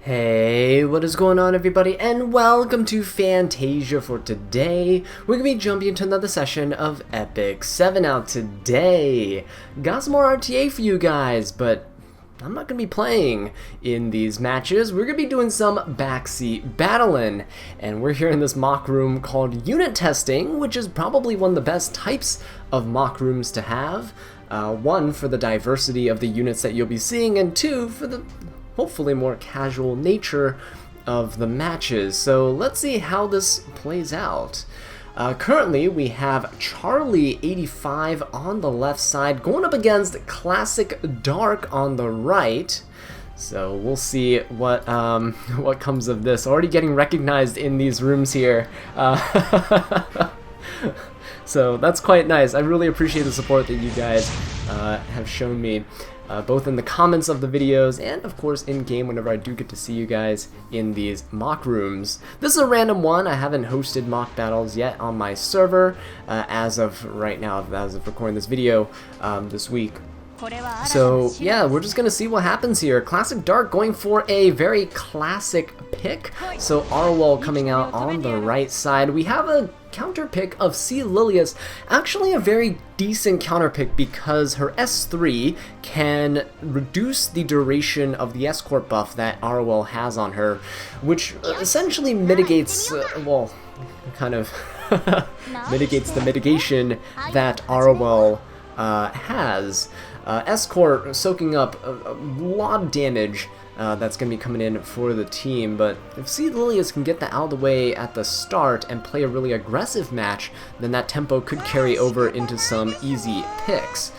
Hey, what is going on everybody, and welcome to Fantasia. For today, we're going to be jumping into another session of Epic 7 out today. Got some more RTA for you guys, but I'm not going to be playing in these matches. We're going to be doing some backseat battling, and we're here in this mock room called unit testing, which is probably one of the best types of mock rooms to have. One, for the diversity of the units that you'll be seeing, and two, for the hopefully more casual nature of the matches. So let's see how this plays out. Currently we have Charlie 85 on the left side going up against Classic Dark on the right. So we'll see what comes of this. Already getting recognized in these rooms here. So that's quite nice. I really appreciate the support that you guys have shown me. Both in the comments of the videos and of course in game whenever I do get to see you guys in these mock rooms. This is a random one. I haven't hosted mock battles yet on my server as of right now, as of recording this video this week. So yeah, we're just gonna see what happens here. Classic Dark going for a very classic pick. So Arwell coming out on the right side. We have a counter pick of C. Lilius, actually a very decent counter pick because her S3 can reduce the duration of the escort buff that Arwell has on her, which essentially mitigates, well, kind of mitigates the mitigation that Arwell has. Escort soaking up a lot of damage that's going to be coming in for the team, but if C. Lilius can get that out of the way at the start and play a really aggressive match, then that tempo could carry over into some easy picks.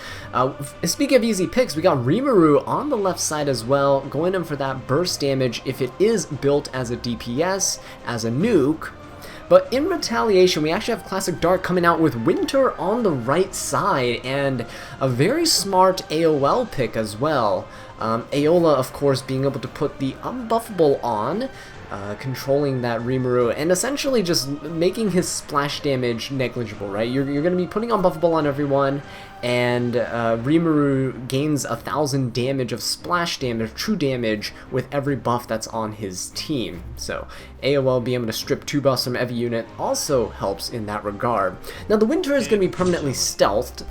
Speaking of easy picks, we got Rimuru on the left side as well, going in for that burst damage if it is built as a DPS, as a nuke. But in retaliation, we actually have Classic Dark coming out with Winter on the right side, and a very smart AOL pick as well. Aola, of course, being able to put the unbuffable on, controlling that Rimuru, and essentially just making his splash damage negligible, right? You're going to be putting unbuffable on everyone, and Rimuru gains 1,000 damage of splash damage, true damage, with every buff that's on his team. So AOL being able to strip 2 buffs from every unit also helps in that regard. Now the Winter is going to be permanently stealthed,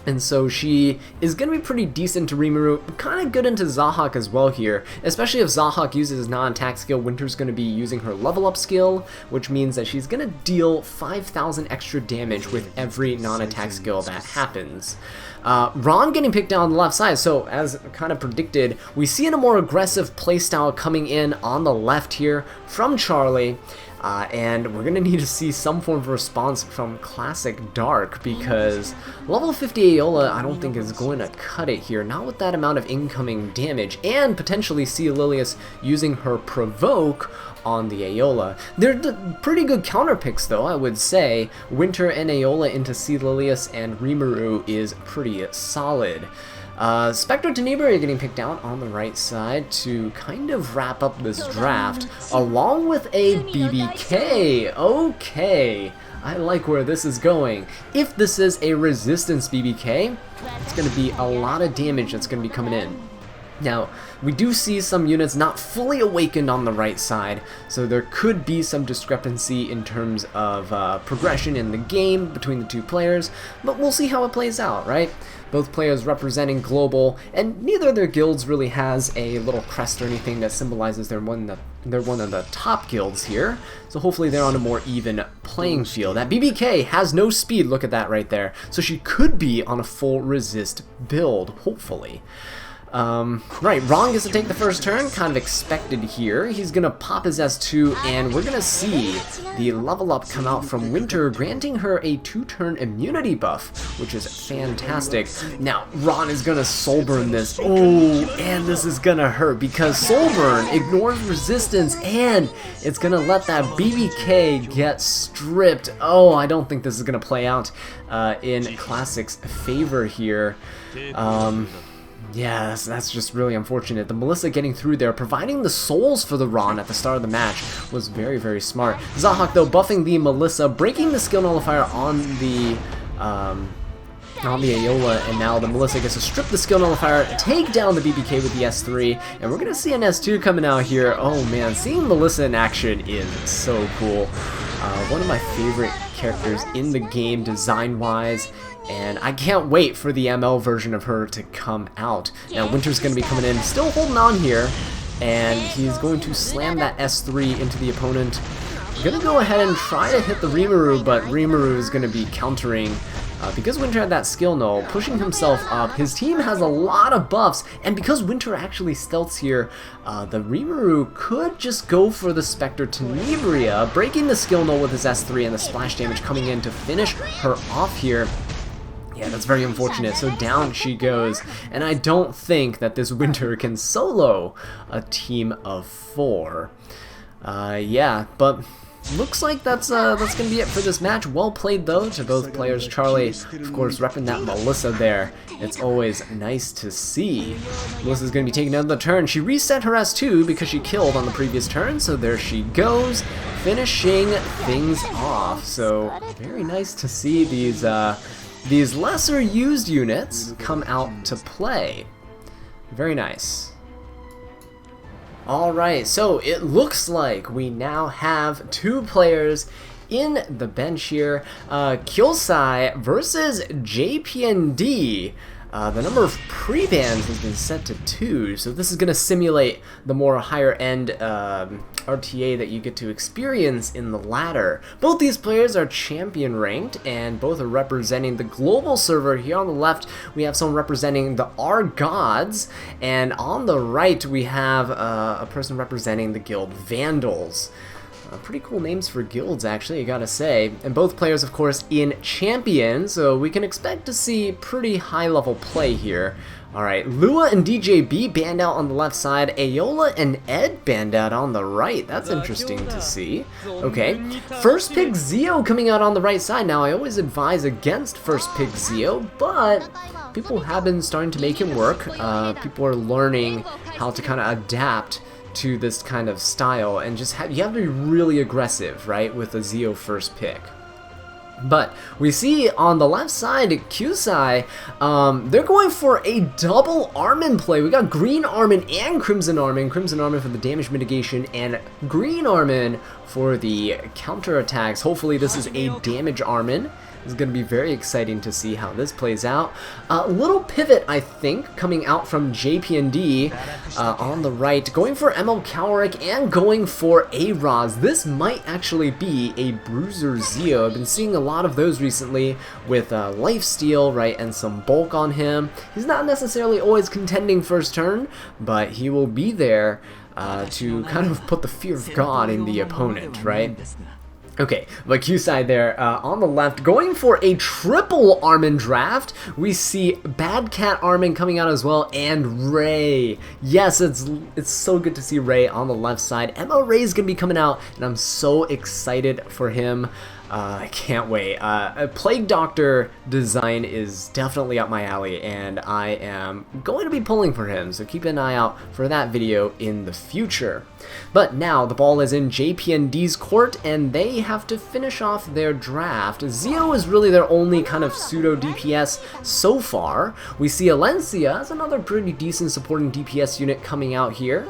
and so she is going to be pretty decent to Rimuru, kind of good into Zahak as well here, especially if Zahak uses his non-attack skill. Winter's going to be using her level up skill, which means that she's going to deal 5,000 extra damage with every non-attack skill that happens. Ron getting picked down on the left side, so as kind of predicted, we see a more aggressive playstyle coming in on the left here from Charlie. And we're going to need to see some form of response from Classic Dark, because level 50 Aola I don't think is going to cut it here, not with that amount of incoming damage, and potentially C. Lilius using her Provoke on the Aola. They're pretty good counter picks though, I would say. Winter and Aola into C. Lilius and Rimuru is pretty solid. Spectre Tenebria getting picked out on the right side to kind of wrap up this draft, along with a BBK. Okay, I like where this is going. If this is a resistance BBK, it's going to be a lot of damage that's going to be coming in. Now, we do see some units not fully awakened on the right side, so there could be some discrepancy in terms of progression in the game between the two players, but we'll see how it plays out, right? Both players representing global, and neither of their guilds really has a little crest or anything that symbolizes they're one of the top guilds here, so hopefully they're on a more even playing field. That BBK has no speed, look at that right there, so she could be on a full resist build, hopefully. Right, Ron gets to take the first turn, kind of expected here. He's gonna pop his S2, and we're gonna see the level up come out from Winter, granting her a 2-turn immunity buff, which is fantastic. Now, Ron is gonna Soulburn this. Oh, and this is gonna hurt, because Soulburn ignores resistance, and it's gonna let that BBK get stripped. Oh, I don't think this is gonna play out in Classic's favor here. Yeah, that's just really unfortunate. The Melissa getting through there, providing the souls for the Ron at the start of the match was very, very smart. Zahak, though, buffing the Melissa, breaking the skill nullifier on the on the Aola, and now the Melissa gets to strip the skill nullifier, take down the BBK with the S3, and we're going to see an S2 coming out here. Oh man, seeing Melissa in action is so cool. One of my favorite characters in the game design-wise, and I can't wait for the ML version of her to come out. Now Winter's going to be coming in, still holding on here, and he's going to slam that S3 into the opponent. Gonna go ahead and try to hit the Rimuru, but Rimuru is going to be countering. Because Winter had that skill null, pushing himself up, his team has a lot of buffs, and because Winter actually stealths here, the Rimuru could just go for the Spectre Tenebria, breaking the skill null with his S3 and the splash damage coming in to finish her off here. Yeah, that's very unfortunate. So down she goes, and I don't think that this Winter can solo a team of 4. Yeah, but looks like that's gonna be it for this match. Well played though to both players. Charlie, of course, repping that Melissa there. It's always nice to see. Melissa's gonna be taking another turn. She reset her S2 because she killed on the previous turn, so there she goes, finishing things off. So very nice to see these lesser used units come out to play. Very nice. Alright, so it looks like we now have 2 players in the bench here. Kyosai versus JPND. The number of pre-bans has been set to 2, so this is going to simulate the more higher-end RTA that you get to experience in the ladder. Both these players are champion ranked, and both are representing the global server. Here on the left, we have someone representing the R Gods, and on the right, we have a person representing the guild Vandals. Pretty cool names for guilds, actually, I gotta say. And both players, of course, in Champion, so we can expect to see pretty high-level play here. Alright, Lua and DJB banned out on the left side, Aola and Ed banned out on the right. That's interesting to see. Okay, first pick Zeo coming out on the right side. Now, I always advise against first pick Zeo, but people have been starting to make him work. People are learning how to kind of adapt to this kind of style, and just you have to be really aggressive, right, with a Zeo first pick. But we see on the left side, Kyosai, they're going for a double Armin play. We got Green Armin and Crimson Armin. Crimson Armin for the damage mitigation, and Green Armin for the counter attacks. Hopefully this is a damage Armin. It's going to be very exciting to see how this plays out. A little pivot, I think, coming out from JPND on the right, going for ML Cowrick and going for A-Roz. This might actually be a Bruiser Zeo. I've been seeing a lot of those recently with Lifesteal, right, and some bulk on him. He's not necessarily always contending first turn, but he will be there to kind of put the fear of God in the opponent, right? Okay, but Kyosai there on the left, going for a triple Armin draft. We see Bad Cat Armin coming out as well, and Ray. Yes, it's so good to see Ray on the left side. ML Ray is going to be coming out, and I'm so excited for him. I can't wait. A Plague Doctor design is definitely up my alley, and I am going to be pulling for him, so keep an eye out for that video in the future. But now the ball is in JPND's court, and they have to finish off their draft. Zeo is really their only kind of pseudo DPS so far. We see Alencia as another pretty decent supporting DPS unit coming out here,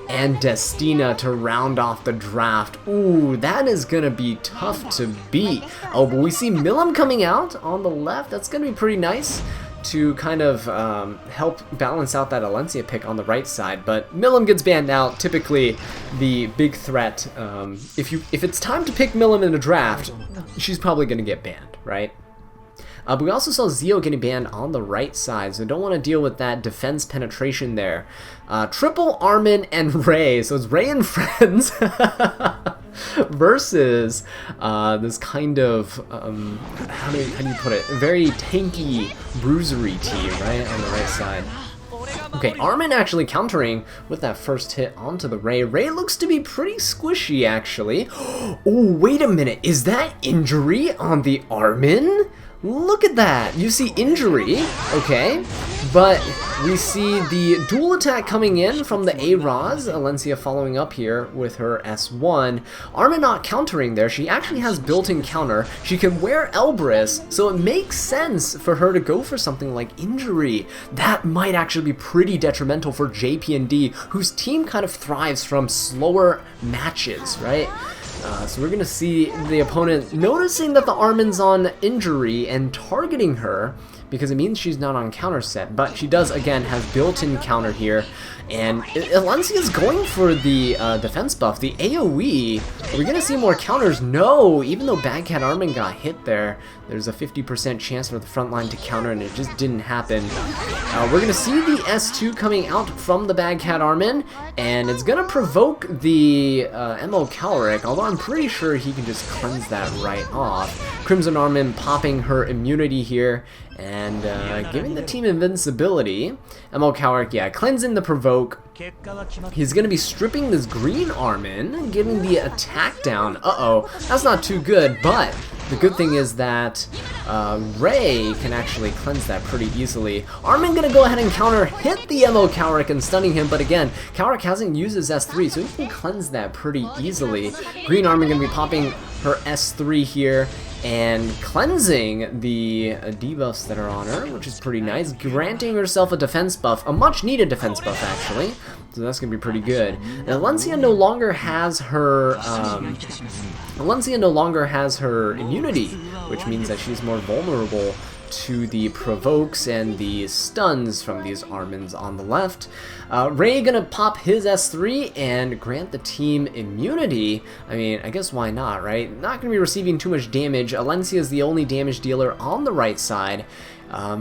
and Destina to round off the draft. Ooh, that is gonna be tough to beat. Oh, but we see Milim coming out on the left. That's gonna be pretty nice to kind of help balance out that Alencia pick on the right side. But Milim gets banned out. Typically, the big threat. If it's time to pick Milim in a draft, she's probably gonna get banned, right? But we also saw Zeo getting banned on the right side, so don't want to deal with that defense penetration there. Triple Armin and Ray, so it's Ray and friends versus this kind of, how do you put it, very tanky bruisery team, right, on the right side. Okay, Armin actually countering with that first hit onto the Ray. Ray looks to be pretty squishy, actually. Oh, wait a minute, is that injury on the Armin? Look at that! You see injury, okay, but we see the dual attack coming in from the Araz. Alencia following up here with her S1. Armin not countering there. She actually has built-in counter. She can wear Elbrus, so it makes sense for her to go for something like injury. That might actually be pretty detrimental for JP&D, whose team kind of thrives from slower matches, right? So we're going to see the opponent noticing that the Armin's on injury and targeting her because it means she's not on counter set, but she does again have built-in counter here. And Alencia is going for the defense buff, the AoE. Are we going to see more counters? No! Even though Bad Cat Armin got hit there, there's a 50% chance for the front line to counter, and it just didn't happen. We're going to see the S2 coming out from the Bad Cat Armin, and it's going to provoke the MO Calric, although I'm pretty sure he can just cleanse that right off. Crimson Armin popping her immunity here, and giving the team invincibility. MO Calric, yeah, cleansing the provoke. He's going to be stripping this green Armin, getting the attack down. Uh-oh, that's not too good, but the good thing is that Ray can actually cleanse that pretty easily. Armin going to go ahead and counter, hit the MO Calric and stunning him, but again, Calric hasn't used his S3, so he can cleanse that pretty easily. Green Armin going to be popping her S3 here, and cleansing the debuffs that are on her, which is pretty nice, granting herself a defense buff, a much needed defense buff actually, so that's gonna be pretty good. Now Alencia no longer has her immunity, which means that she's more vulnerable to the provokes and the stuns from these Armins on the left. Ray gonna pop his S3 and grant the team immunity. I mean, I guess why not, right? Not gonna be receiving too much damage. Alencia is the only damage dealer on the right side.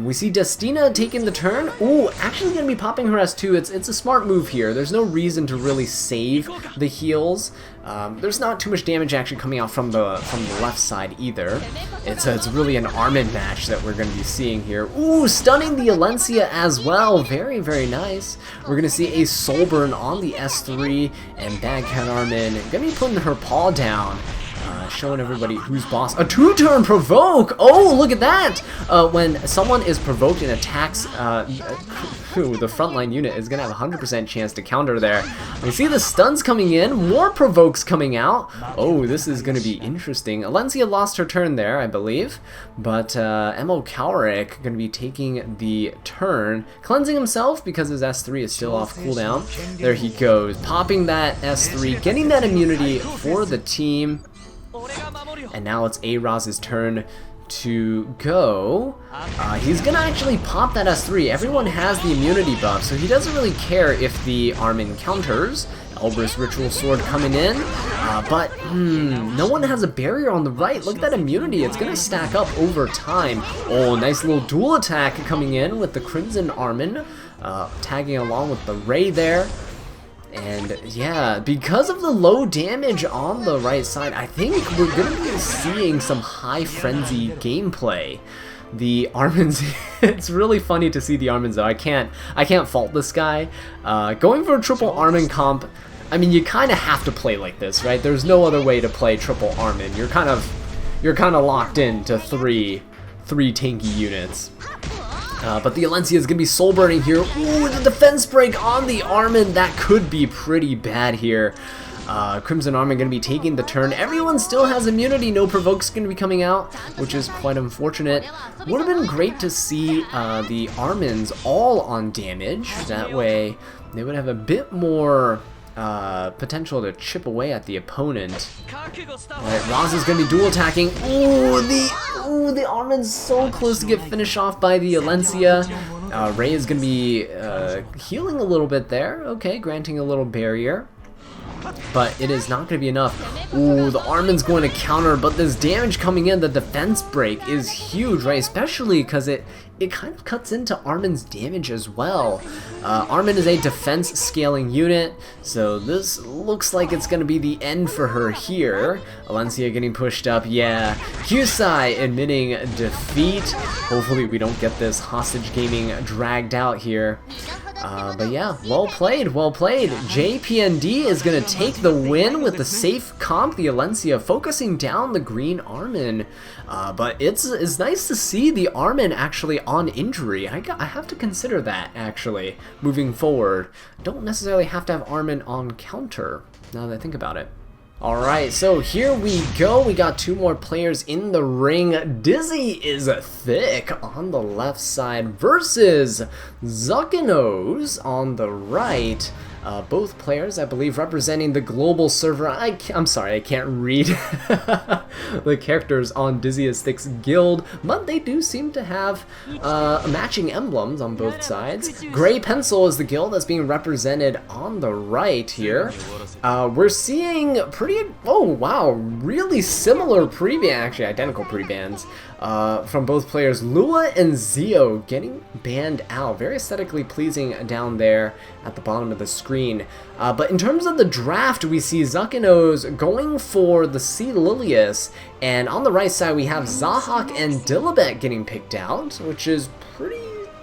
We see Destina taking the turn. Ooh, actually gonna be popping her S2. It's a smart move here. There's no reason to really save the heals. There's not too much damage actually coming out from the left side either. It's really an Armin match that we're gonna be seeing here. Ooh, stunning the Alencia as well. Very, very nice. We're gonna see a soul burn on the S3, and Bad Cat Armin gonna be putting her paw down. Showing everybody who's boss. A 2-turn provoke! Oh, look at that! When someone is provoked and attacks, the frontline unit is gonna have a 100% chance to counter there. We see the stuns coming in, more provokes coming out. Oh, this is gonna be interesting. Alencia lost her turn there, I believe, but MO Calric gonna be taking the turn, cleansing himself because his S3 is still off cooldown. There he goes, popping that S3, getting that immunity for the team. And now it's Araz's turn to go. He's gonna actually pop that S3. Everyone has the immunity buff, so he doesn't really care if the Armin counters. Elbrus Ritual Sword coming in, but no one has a barrier on the right. Look at that immunity, it's gonna stack up over time. Oh, nice little dual attack coming in with the Crimson Armin, tagging along with the Ray there. And yeah, because of the low damage on the right side, I think we're gonna be seeing some high frenzy gameplay. The Armins, it's really funny to see the Armins though. I can't fault this guy. Going for a triple Armin comp, I mean, you kind of have to play like this, right? There's no other way to play triple Armin. You're kind of locked into three tanky units. But the Alencia is going to be soul burning here. Ooh, the defense break on the Armin. That could be pretty bad here. Crimson Armin going to be taking the turn. Everyone still has immunity. No provokes going to be coming out, which is quite unfortunate. Would have been great to see the Armins all on damage. That way they would have a bit more potential to chip away at the opponent. Alright, Raz is going to be dual attacking. Ooh, the Armin's so close to get finished off by the Alencia. Ray is going to be healing a little bit there. Okay, granting a little barrier. But it is not going to be enough. Ooh, the Armin's going to counter, but this damage coming in, the defense break is huge, right? Especially because it kind of cuts into Armin's damage as well. Armin is a defense scaling unit, so this looks like it's going to be the end for her here. Alencia getting pushed up, yeah. Kyusai admitting defeat. Hopefully we don't get this hostage gaming dragged out here. But yeah, well played, well played. JPND is going to take the win with the safe comp, the Alencia, focusing down the green Armin. But it's nice to see the Armin actually on injury. I have to consider that, actually, moving forward. Don't necessarily have to have Armin on counter, now that I think about it. Alright, so here we go. We got two more players in the ring. Dizzy is thick on the left side versus Zuckinos on the right. Both players, I believe, representing the global server. I'm sorry, I can't read the characters on Dizzy is Thick's guild, but they do seem to have matching emblems on both sides. Gray Pencil is the guild that's being represented on the right here. We're seeing oh wow, really similar pre-ban, actually identical pre-bans from both players. Lua and Zio getting banned out. Very aesthetically pleasing down there at the bottom of the screen. But in terms of the draft, we see Zuckinos going for the C. Lilius, and on the right side we have Zahak and Dilibet getting picked out, which is pretty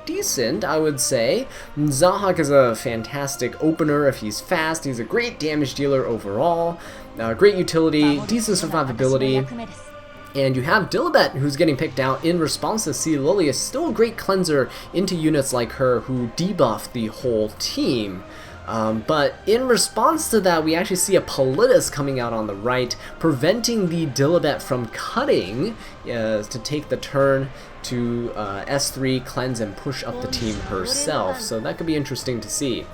decent, I would say. Zahak is a fantastic opener if he's fast. He's a great damage dealer overall. Great utility, decent survivability. And you have Dilibet, who's getting picked out in response to C. Lilius, still a great cleanser into units like her who debuff the whole team. But in response to that, we actually see a Politis coming out on the right, preventing the Dilibet from cutting to take the turn to S3, cleanse, and push up the team herself. So that could be interesting to see.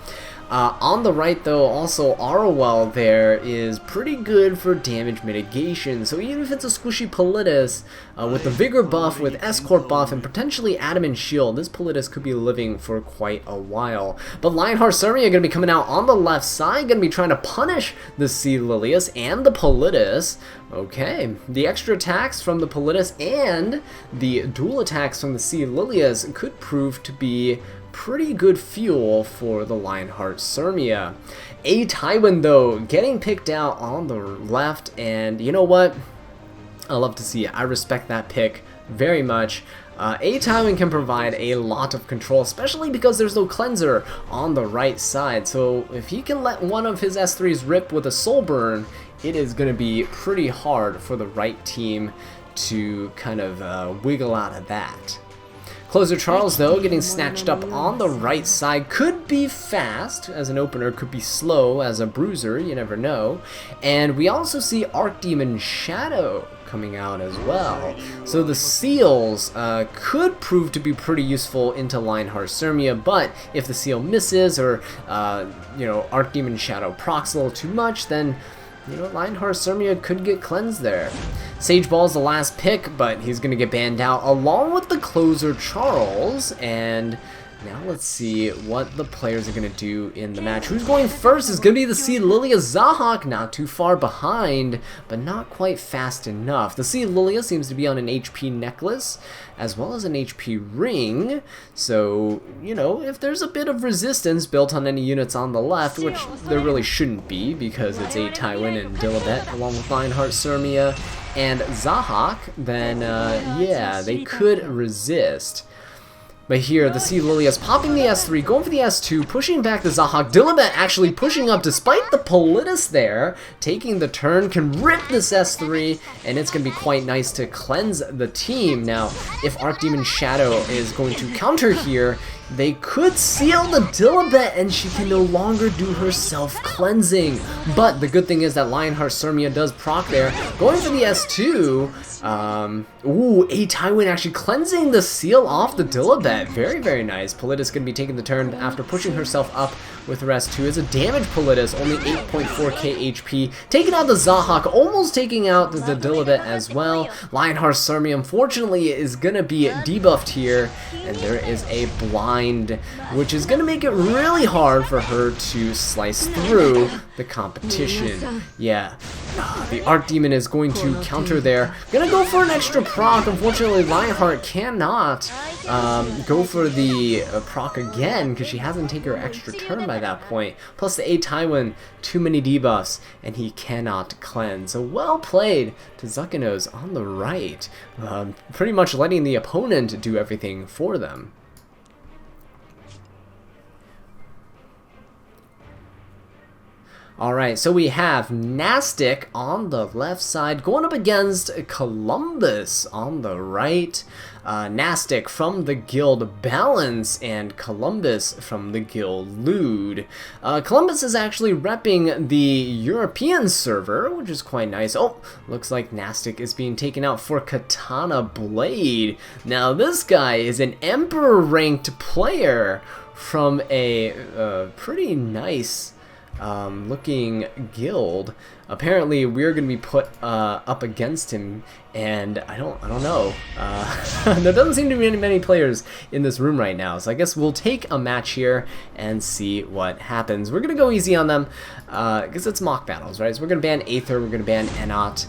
On the right, though, also Arwell there is pretty good for damage mitigation. So even if it's a squishy Politis, with the Vigor buff, with Escort buff, and potentially Adamant Shield, this Politis could be living for quite a while. But Lionheart Surmi are going to be coming out on the left side, going to be trying to punish the C. Lilius and the Politis. Okay, the extra attacks from the Politis and the dual attacks from the C. Lilius could prove to be pretty good fuel for the Lionheart Surmia. A. Tywin, though, getting picked out on the left, and you know what? I love to see it. I respect that pick very much. A. Tywin can provide a lot of control, especially because there's no cleanser on the right side. So if he can let one of his S3s rip with a soul burn, it is going to be pretty hard for the right team to kind of wiggle out of that. Closer Charles, though, getting snatched up on the right side, could be fast as an opener, could be slow as a bruiser, you never know. And we also see Archdemon Shadow coming out as well. So the seals could prove to be pretty useful into Lionheart Surmia, but if the seal misses or, you know, Archdemon Shadow procs a little too much, then you know, Lionheart Surmia could get cleansed there. Sage Ball's the last pick, but he's going to get banned out along with the closer Charles. And now let's see what the players are going to do in the match. Who's going first is going to be the C. Lilia. Zahak, not too far behind, but not quite fast enough. The C. Lilia seems to be on an HP necklace as well as an HP ring. So, you know, if there's a bit of resistance built on any units on the left, which there really shouldn't be because it's A. Tywin and Dilibet along with Lionheart Surmia and Zahak, then yeah, they could resist. But here, the C. Lilia's popping the S3, going for the S2, pushing back the Zahak. Dilibet actually pushing up despite the Politis there, taking the turn, can rip this S3, and it's going to be quite nice to cleanse the team. Now, if Archdemon Shadow is going to counter here, they could seal the Dilibet and she can no longer do her self-cleansing. But the good thing is that Lionheart Surmia does proc there. Going for the S2, ooh, A. Tywin actually cleansing the seal off the Dilibet. Very, very nice. Politis going to be taking the turn after pushing herself up with her S2. It's a damage Politis, only 8.4k HP. Taking out the Zahak, almost taking out the Dilibet as well. Lionheart Surmia, unfortunately, is going to be debuffed here, and there is a blind, which is going to make it really hard for her to slice through the competition. Yeah, the Archdemon is going to counter there. Gonna go for an extra proc. Unfortunately, Lionheart cannot go for the proc again because she hasn't taken her extra turn by that point. Plus the A. Tywin, too many debuffs, and he cannot cleanse. So well played to Zuckinos on the right, pretty much letting the opponent do everything for them. Alright, so we have Nastic on the left side going up against Columbus on the right. Nastic from the guild Balance and Columbus from the guild Lude. Columbus is actually repping the European server, which is quite nice. Oh, looks like Nastic is being taken out for Katana Blade. Now this guy is an Emperor ranked player from a pretty nice looking guild. Apparently we're gonna be put up against him, and I don't know. There doesn't seem to be many players in this room right now, so I guess we'll take a match here and see what happens. We're gonna go easy on them because it's mock battles, right? So we're gonna ban Aether, we're gonna ban Enot.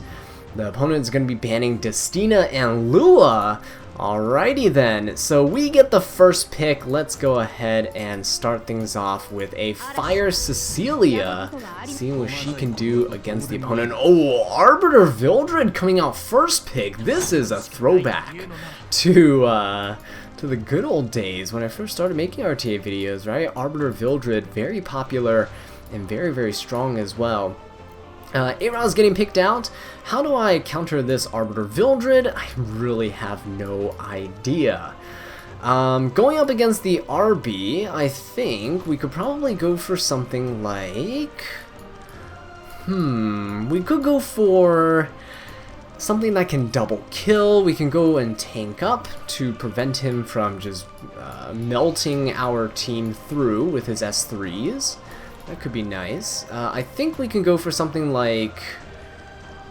The opponent is gonna be banning Destina and Lua. Alrighty then, so we get the first pick. Let's go ahead and start things off with a Fire Cecilia, seeing what she can do against the opponent. Oh, Arbiter Vildred coming out first pick. This is a throwback to the good old days when I first started making RTA videos, right? Arbiter Vildred, very popular and very strong as well. A-Ra's getting picked out. How do I counter this Arbiter Vildred? I really have no idea. Going up against the RB, I think we could probably go for something like... we could go for something that can double kill. We can go and tank up to prevent him from just melting our team through with his S3s. That could be nice. I think we can go for something like...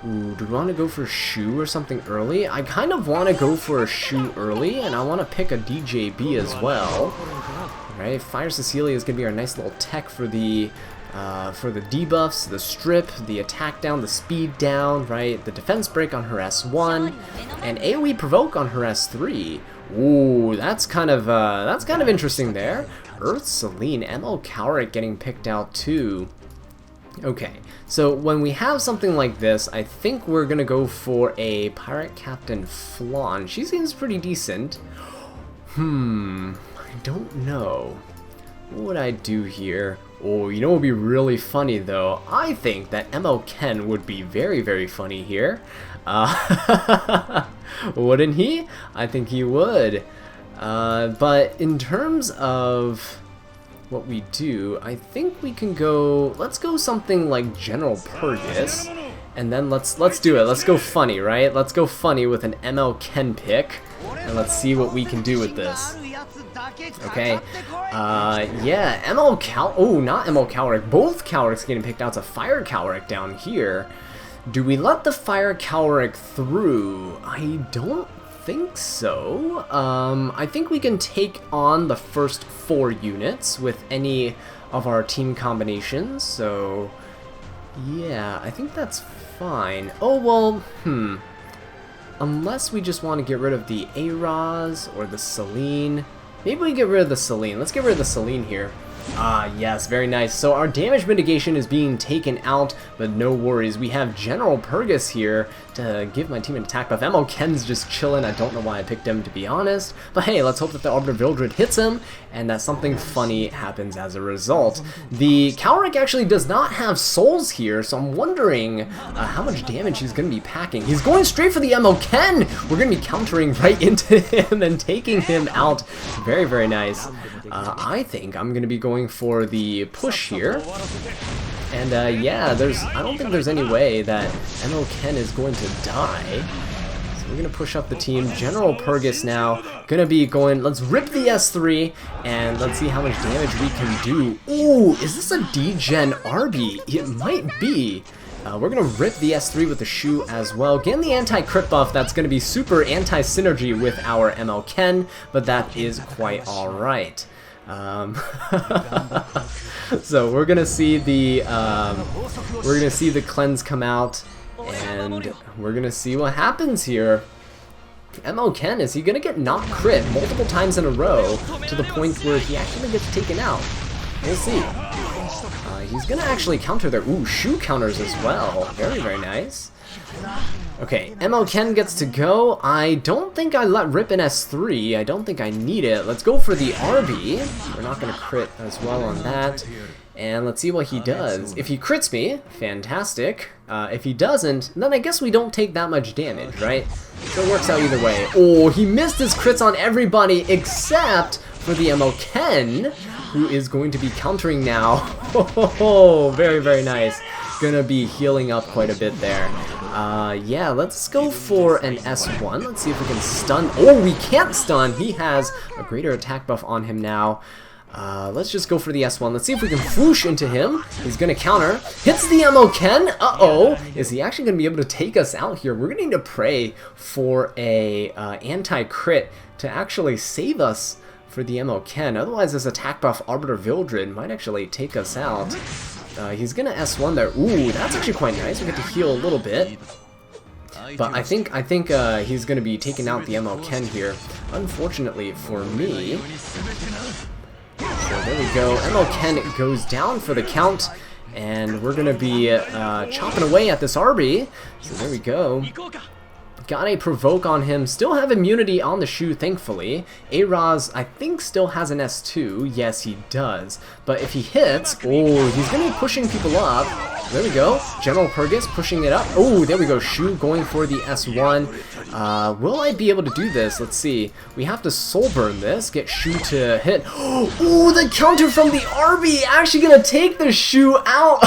Ooh, do we want to go for Shu or something early? I kind of want to go for a Shu early, and I want to pick a DJB as well. Right, Fire Cecilia is going to be our nice little tech for the debuffs, the strip, the attack down, the speed down, right? The defense break on her S1, and AoE provoke on her S3. Ooh, that's kind of interesting there. Earth Celine, MO Cowrick getting picked out too. Okay, so when we have something like this, I think we're gonna go for a Pirate Captain Flan. She seems pretty decent. I don't know. What would I do here? Oh, you know what would be really funny though? I think that MO Ken would be very funny here. Wouldn't he? I think he would. But in terms of what we do, I think we can go, let's go something like General Purgus, and then let's do it. Let's go funny, right? Let's go funny with an ML Ken pick, and let's see what we can do with this. Okay, yeah, ML Cal, oh, not ML Cowrick, both Cowricks getting picked out. It's a Fire Cowrick down here. Do we let the Fire Cowrick through? I don't think so. I think we can take on the first 4 units with any of our team combinations, so yeah, I think that's fine. Oh, well, unless we just want to get rid of the A-Raz or the Celine. Maybe we get rid of the Celine. Let's get rid of the Celine here. Ah, yes, very nice. So our damage mitigation is being taken out, but no worries. We have General Purgus here to give my team an attack buff. MO Ken's just chilling. I don't know why I picked him, to be honest. But hey, let's hope that the Arbiter Vildred hits him, and that something funny happens as a result. The Cowrick actually does not have souls here, so I'm wondering how much damage he's going to be packing. He's going straight for the MO Ken! We're going to be countering right into him and taking him out. Very nice. I think I'm going to be going for the push here. And yeah, I don't think there's any way that MO Ken is going to die. So we're going to push up the team. General Purgus now going to be going, let's rip the S3 and let's see how much damage we can do. Ooh, is this a D-Gen RB? It might be. We're going to rip the S3 with the Shu as well. Getting the anti-crit buff, that's going to be super anti-synergy with our ML Ken, but that is quite alright. So we're gonna see the cleanse come out, and we're gonna see what happens here. ML Ken, is he gonna get not crit multiple times in a row to the point where he actually gets taken out? We'll see. He's gonna actually counter there. Ooh, Shu counters as well. Very nice. Okay, ML Ken gets to go. I don't think I let rip an S3. I don't think I need it. Let's go for the RB. We're not going to crit as well on that. And let's see what he does. If he crits me, fantastic. If he doesn't, then I guess we don't take that much damage, right? So it works out either way. Oh, he missed his crits on everybody except for the MO Ken, who is going to be countering now. Oh, very, very nice. Gonna be healing up quite a bit there. Yeah, let's go for an S1. Let's see if we can stun. Oh, we can't stun. He has a greater attack buff on him now. Let's just go for the S1. Let's see if we can whoosh into him. He's gonna counter. Hits the MO Ken. Uh-oh. Is he actually gonna be able to take us out here? We're gonna need to pray for a anti-crit to actually save us for the MO Ken. Otherwise, this attack buff Arbiter Vildred might actually take us out. He's gonna S1 there. Ooh, that's actually quite nice. We get to heal a little bit. But I think he's gonna be taking out the MO Ken here. Unfortunately for me. So there we go. MO Ken goes down for the count, and we're gonna be chopping away at this RB. So there we go. Got a provoke on him. Still have immunity on the Shu, thankfully. A-Raz, I think, still has an S2. Yes, he does. But if he hits, oh, he's going to be pushing people up. There we go. General Purgus pushing it up. Oh, there we go. Shu going for the S1. Will I be able to do this? Let's see. We have to soul burn this. Get Shu to hit. Oh, the counter from the RB actually going to take the Shu out.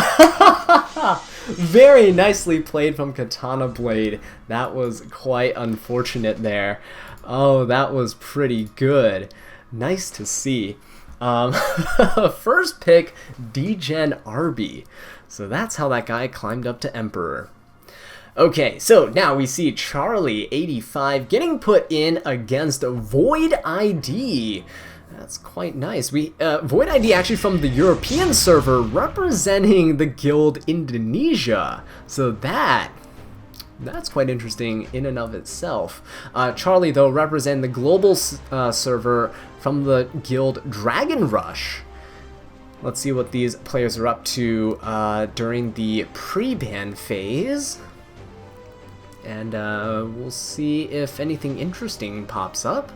Very nicely played from Katana Blade. That was quite unfortunate there. Oh, that was pretty good. Nice to see. First pick, D-Gen RB. So that's how that guy climbed up to Emperor. Okay, so now we see Charlie85 getting put in against Void ID. That's quite nice. Void ID actually from the European server representing the guild Indonesia. So that's quite interesting in and of itself. Charlie, though, representing the global server from the guild Dragon Rush. Let's see what these players are up to during the pre-ban phase. And we'll see if anything interesting pops up.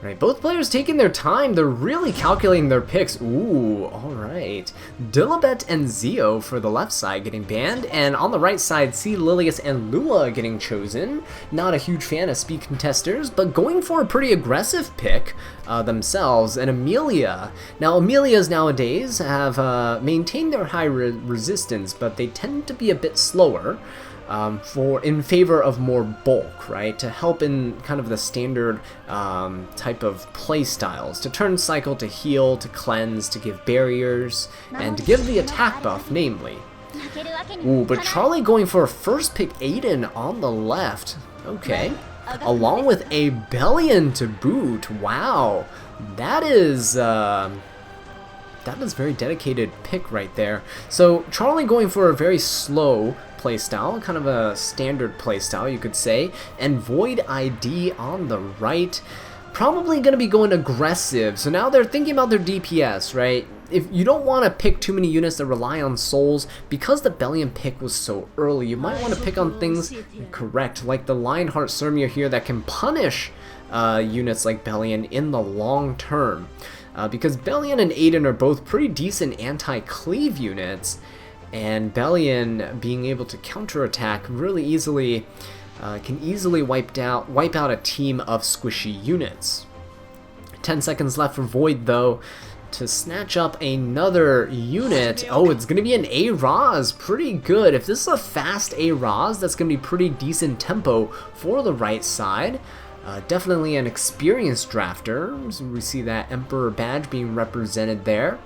Right, both players taking their time. They're really calculating their picks. Ooh, alright. Dilibet and Zio for the left side getting banned, and on the right side, C. Lilius and Lua getting chosen. Not a huge fan of speed contesters, but going for a pretty aggressive pick themselves, and Amelia. Now, Amelias nowadays have maintained their high resistance, but they tend to be a bit slower. In favor of more bulk, right? To help in kind of the standard type of play styles. To turn cycle, to heal, to cleanse, to give barriers, and to give the attack buff, namely. Ooh, but Charlie going for a first pick Aiden on the left. Okay. Along with a Bellion to boot. Wow. That is very dedicated pick right there. So Charlie going for a very slow playstyle, kind of a standard playstyle you could say, and Void ID on the right, probably going to be going aggressive. So now they're thinking about their DPS, right? If you don't want to pick too many units that rely on souls, because the Bellion pick was so early, you might want to pick on things correct, like the Lionheart Surmia here that can punish units like Bellion in the long term. Because Bellion and Aiden are both pretty decent anti-cleave units, and Bellion being able to counterattack really easily can easily wipe out a team of squishy units. 10 seconds left for Void, though, to snatch up another unit. Oh, it's going to be an A-Raz. Pretty good. If this is a fast A-Raz, that's going to be pretty decent tempo for the right side. Definitely an experienced drafter. So we see that Emperor badge being represented there.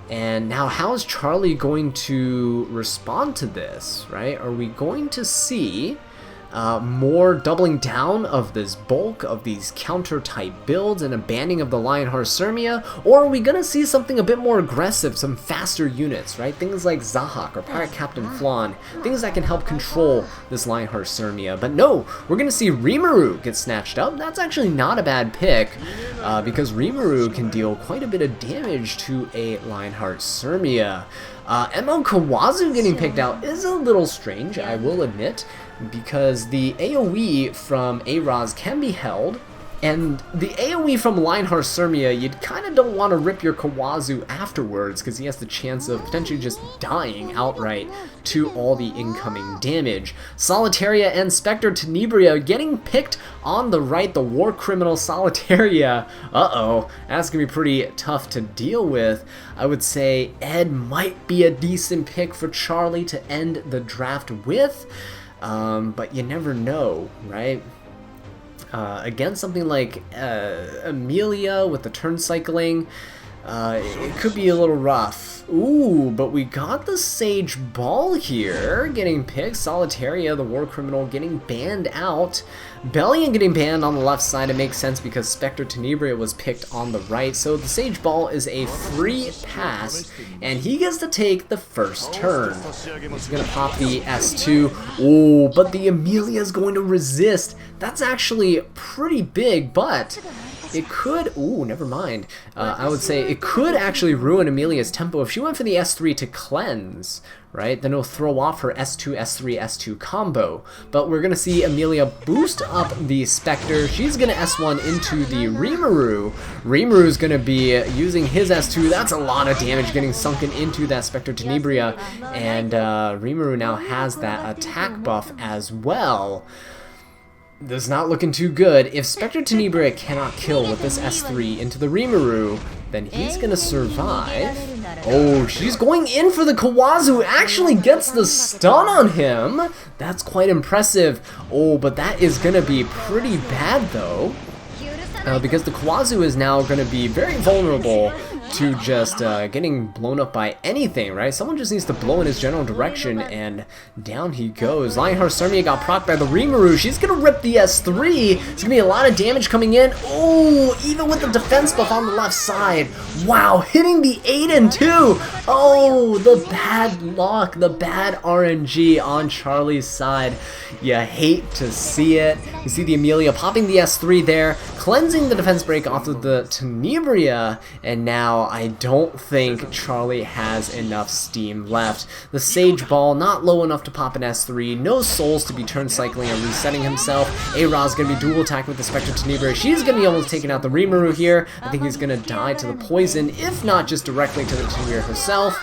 And now, how is Charlie going to respond to this, right? Are we going to see more doubling down of this bulk, of these counter-type builds, and a banning of the Lionheart Surmia? Or are we going to see something a bit more aggressive, some faster units, right? Things like Zahak or Pirate Captain Flan, things that can help control this Lionheart Surmia. But no, we're going to see Rimuru get snatched up. That's actually not a bad pick, because Rimuru can deal quite a bit of damage to a Lionheart Surmia. MO Kawazu getting picked out is a little strange, I will admit, because the AoE from A-Raz can be held, And the AoE from Lionheart Sirmia, you kind of don't want to rip your Kawazu afterwards because he has the chance of potentially just dying outright to all the incoming damage. Solitaria and Spectre Tenebria getting picked on the right, the war criminal Solitaria. Uh-oh, that's going to be pretty tough to deal with. I would say Ed might be a decent pick for Charlie to end the draft with, but you never know, right? Against something like Amelia with the turn cycling, it could be a little rough. Ooh, but we got the Sage Ball here getting picked. Solitaria, the war criminal, getting banned out. Bellion getting banned on the left side. It makes sense because Spectre Tenebria was picked on the right. So the Sage Ball is a free pass, and he gets to take the first turn. He's going to pop the S2. Ooh, but the Amelia is going to resist. That's actually pretty big, but it could, ooh, never mind. I would say it could actually ruin Amelia's tempo. If she went for the S3 to cleanse, right, then it'll throw off her S2, S3, S2 combo. But we're going to see Amelia boost up the Spectre. She's going to S1 into the Rimuru. Rimuru's going to be using his S2. That's a lot of damage getting sunken into that Spectre Tenebria. And Rimuru now has that attack buff as well. This is not looking too good. If Spectre Tenebria cannot kill with this S3 into the Rimuru, then he's gonna survive. Oh, she's going in for the Kawazu, actually gets the stun on him. That's quite impressive. Oh, but that is gonna be pretty bad though. Because the Kawazu is now gonna be very vulnerable to just getting blown up by anything, right? Someone just needs to blow in his general direction, and down he goes. Lionheart Sirmia got procced by the Rimuru. She's gonna rip the S3. It's gonna be a lot of damage coming in. Oh, even with the defense buff on the left side. Wow, hitting the 8 and 2. Oh, the bad luck, the bad RNG on Charlie's side. You hate to see it. You see the Amelia popping the S3 there, cleansing the defense break off of the Tenebria, and now I don't think Charlie has enough steam left. The Sage Ball not low enough to pop an S3, no souls to be turn cycling and resetting himself. A-Ra's gonna be dual attacking with the Spectre Tenebria. She's gonna be almost taking out the Rimuru here. I think he's gonna die to the poison, if not just directly to the Tenebria herself.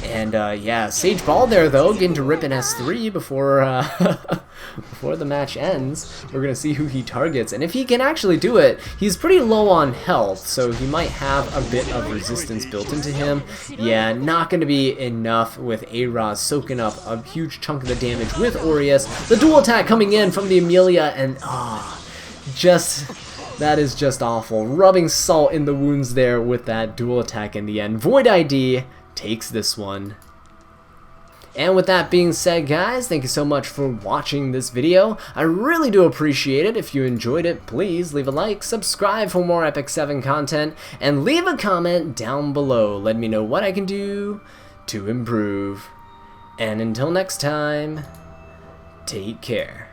And yeah, Sage Ball there though, getting to rip an S3 before before the match ends. We're gonna see who he targets, and if he can actually do it, he's pretty low on health, so he might have a bit of resistance built into him. Yeah, not gonna be enough with A-Ra soaking up a huge chunk of the damage with Aureus. The dual attack coming in from the Amelia, and that is just awful. Rubbing salt in the wounds there with that dual attack in the end. Void ID takes this one. And with that being said, guys, thank you so much for watching this video. I really do appreciate it. If you enjoyed it, please leave a like, subscribe for more Epic 7 content, and leave a comment down below. Let me know what I can do to improve. And until next time, take care.